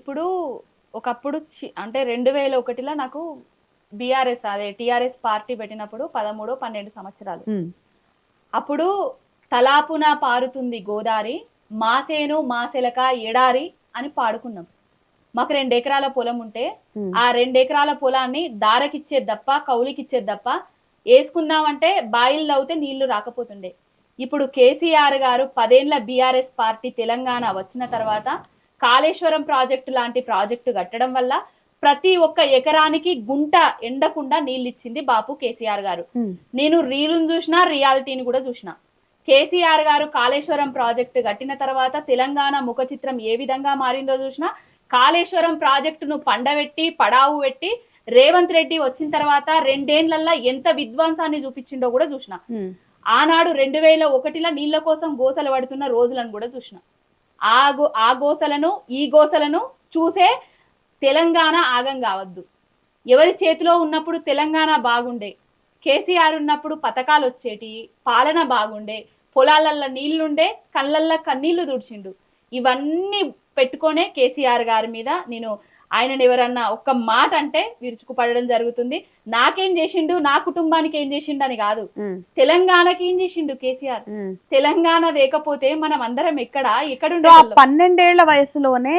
ఇప్పుడు ఒకప్పుడు అంటే 2001లో నాకు బీఆర్ఎస్ అదే టీఆర్ఎస్ పార్టీ పెట్టినప్పుడు 13 12 సంవత్సరాలు. అప్పుడు తలాపున పారుతుంది గోదారి మాసేను మాసెలక ఎడారి అని పాడుకున్నాం. మాకు 2 ఎకరాల పొలం ఉంటే ఆ 2 ఎకరాల పొలాన్ని దారకిచ్చేది తప్ప కౌలుకిచ్చేది తప్ప వేసుకుందామంటే బాయిలు తవ్వితే నీళ్లు రాకపోతుండే. ఇప్పుడు కేసీఆర్ గారు 10 ఏళ్ల బీఆర్ఎస్ పార్టీ తెలంగాణ వచ్చిన తర్వాత కాళేశ్వరం ప్రాజెక్టు లాంటి ప్రాజెక్టు కట్టడం వల్ల ప్రతి ఒక్క ఎకరానికి గుంట ఎండకుండా నీళ్ళు ఇచ్చింది బాపు కేసీఆర్ గారు. నేను రీలును చూసినా రియాలిటీని కూడా చూసిన. కేసీఆర్ గారు కాళేశ్వరం ప్రాజెక్టు కట్టిన తర్వాత తెలంగాణ ముఖ చిత్రం ఏ విధంగా మారిందో చూసినా. కాళేశ్వరం ప్రాజెక్టును పండబెట్టి పడావు పెట్టి రేవంత్ రెడ్డి వచ్చిన తర్వాత 2 ఏళ్లల్లో ఎంత విధ్వంసాన్ని చూపించిండో కూడా చూసిన. ఆనాడు 2001లో నీళ్ల కోసం గోసలు పడుతున్న రోజులను కూడా చూసిన. ఆ గోసలను ఈ గోసలను చూసే తెలంగాణ ఆగం కావద్దు. ఎవరి చేతిలో ఉన్నప్పుడు తెలంగాణ బాగుండే, కేసీఆర్ ఉన్నప్పుడు పథకాలు వచ్చేటి, పాలన బాగుండే, పొలాలల్లో నీళ్లుండే, కళ్ళల్లో కన్నీళ్లు తుడిచిండు. ఇవన్నీ పెట్టుకొనే కేసీఆర్ గారి మీద నేను ఆయనను ఎవరన్నా ఒక్క మాట అంటే విరుచుకుపడడం జరుగుతుంది. నాకేం చేసిండు, నా కుటుంబానికి ఏం చేసిండు అని కాదు, తెలంగాణకి ఏం చేసిండు కేసీఆర్. తెలంగాణ లేకపోతే మనం అందరం ఎక్కడుండే. 12 ఏళ్ల వయసులోనే